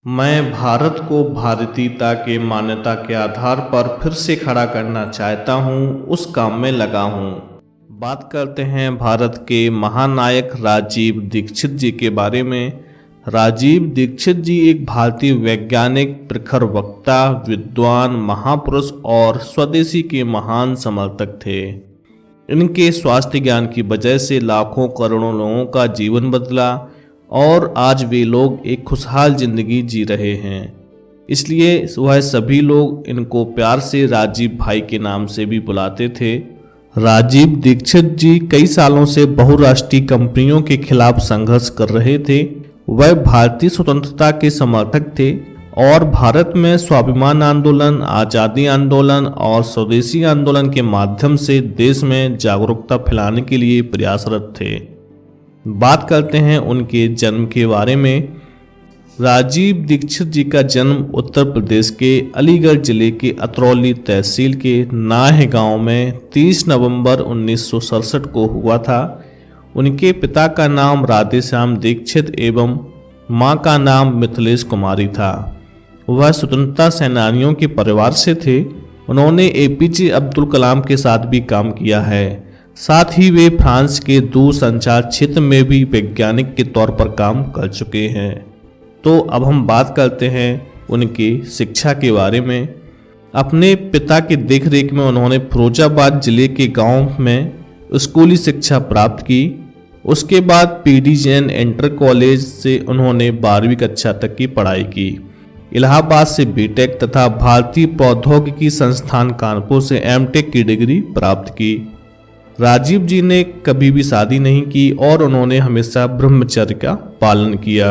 मैं भारत को भारतीयता के मान्यता के आधार पर फिर से खड़ा करना चाहता हूँ, उस काम में लगा हूँ। बात करते हैं भारत के महानायक राजीव दीक्षित जी के बारे में। राजीव दीक्षित जी एक भारतीय वैज्ञानिक, प्रखर वक्ता, विद्वान, महापुरुष और स्वदेशी के महान समर्थक थे। इनके स्वास्थ्य ज्ञान की वजह से लाखों करोड़ों लोगों का जीवन बदला और आज वे लोग एक खुशहाल जिंदगी जी रहे हैं। इसलिए वह सभी लोग इनको प्यार से राजीव भाई के नाम से भी बुलाते थे। राजीव दीक्षित जी कई सालों से बहुराष्ट्रीय कंपनियों के खिलाफ संघर्ष कर रहे थे। वह भारतीय स्वतंत्रता के समर्थक थे और भारत में स्वाभिमान आंदोलन, आज़ादी आंदोलन और स्वदेशी आंदोलन के माध्यम से देश में जागरूकता फैलाने के लिए प्रयासरत थे। बात करते हैं उनके जन्म के बारे में। राजीव दीक्षित जी का जन्म उत्तर प्रदेश के अलीगढ़ जिले के अतरौली तहसील के नाह गांव में 30 नवंबर 1967 को हुआ था। उनके पिता का नाम राधेश्याम दीक्षित एवं मां का नाम मिथिलेश कुमारी था। वह स्वतंत्रता सेनानियों के परिवार से थे। उन्होंने एपीजे अब्दुल कलाम के साथ भी काम किया है। साथ ही वे फ्रांस के दूरसंचार क्षेत्र में भी वैज्ञानिक के तौर पर काम कर चुके हैं। तो अब हम बात करते हैं उनकी शिक्षा के बारे में। अपने पिता की देखरेख में उन्होंने फिरोजाबाद जिले के गांव में स्कूली शिक्षा प्राप्त की। उसके बाद पीडी जैन इंटर कॉलेज से उन्होंने 12वीं कक्षा तक की पढ़ाई की। इलाहाबाद से बीटेक तथा भारतीय प्रौद्योगिकी संस्थान कानपुर से एमटेक की डिग्री प्राप्त की। राजीव जी ने कभी भी शादी नहीं की और उन्होंने हमेशा ब्रह्मचर्य का पालन किया।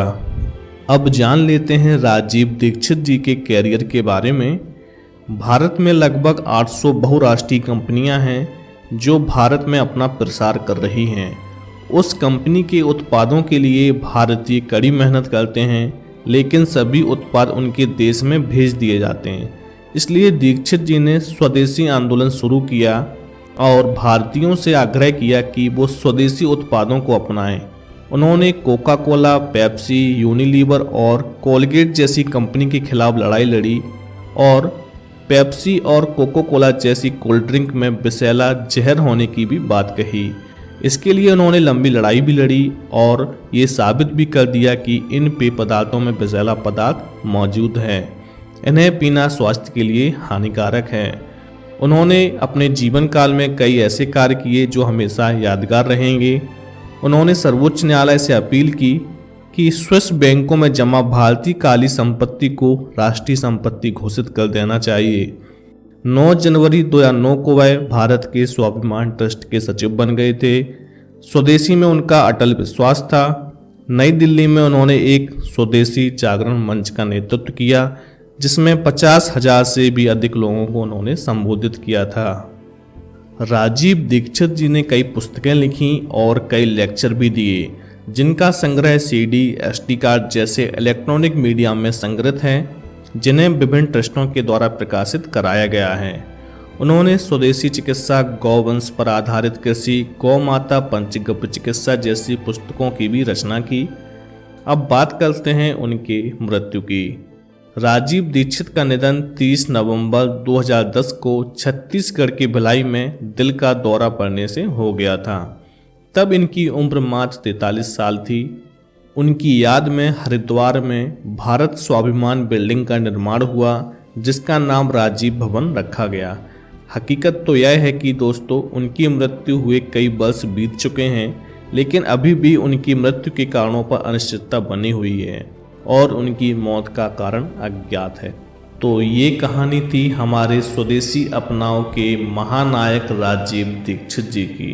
अब जान लेते हैं राजीव दीक्षित जी के कैरियर के बारे में। भारत में लगभग 800 बहुराष्ट्रीय कंपनियां हैं जो भारत में अपना प्रसार कर रही हैं। उस कंपनी के उत्पादों के लिए भारतीय कड़ी मेहनत करते हैं, लेकिन सभी उत्पाद उनके देश में भेज दिए जाते हैं। इसलिए दीक्षित जी ने स्वदेशी आंदोलन शुरू किया और भारतीयों से आग्रह किया कि वो स्वदेशी उत्पादों को अपनाएं। उन्होंने कोका कोला, पेप्सी, यूनिलीवर और कोलगेट जैसी कंपनी के खिलाफ लड़ाई लड़ी और पेप्सी और कोका कोला जैसी कोल्ड ड्रिंक में विषैला जहर होने की भी बात कही। इसके लिए उन्होंने लंबी लड़ाई भी लड़ी और ये साबित भी कर दिया कि इन पेय पदार्थों में विषैला पदार्थ मौजूद हैं। इन्हें पीना स्वास्थ्य के लिए हानिकारक है। उन्होंने अपने जीवन काल में कई ऐसे कार्य किए जो हमेशा यादगार रहेंगे। उन्होंने सर्वोच्च न्यायालय से अपील की कि स्विस बैंकों में जमा भारतीय काली संपत्ति को राष्ट्रीय संपत्ति घोषित कर देना चाहिए। 9 जनवरी 2009 को वह भारत के स्वाभिमान ट्रस्ट के सचिव बन गए थे। स्वदेशी में उनका अटल विश्वास था। नई दिल्ली में उन्होंने एक स्वदेशी जागरण मंच का नेतृत्व किया, जिसमें 50,000 से भी अधिक लोगों को उन्होंने संबोधित किया था। राजीव दीक्षित जी ने कई पुस्तकें लिखी और कई लेक्चर भी दिए, जिनका संग्रह सीडी, एसडी कार्ड जैसे इलेक्ट्रॉनिक मीडिया में संग्रहित है, जिन्हें विभिन्न ट्रस्टों के द्वारा प्रकाशित कराया गया है। उन्होंने स्वदेशी चिकित्सा, गौवंश पर आधारित कृषि, गौ माता, पंचगव्य चिकित्सा जैसी पुस्तकों की भी रचना की। अब बात करते हैं उनकी मृत्यु की। राजीव दीक्षित का निधन 30 नवंबर 2010 को छत्तीसगढ़ के भिलाई में दिल का दौरा पड़ने से हो गया था। तब इनकी उम्र मात्र 43 साल थी। उनकी याद में हरिद्वार में भारत स्वाभिमान बिल्डिंग का निर्माण हुआ, जिसका नाम राजीव भवन रखा गया। हकीकत तो यह है कि दोस्तों, उनकी मृत्यु हुए कई वर्ष बीत चुके हैं, लेकिन अभी भी उनकी मृत्यु के कारणों पर अनिश्चितता बनी हुई है और उनकी मौत का कारण अज्ञात है। तो ये कहानी थी हमारे स्वदेशी अपनाओ के महानायक राजीव दीक्षित जी की।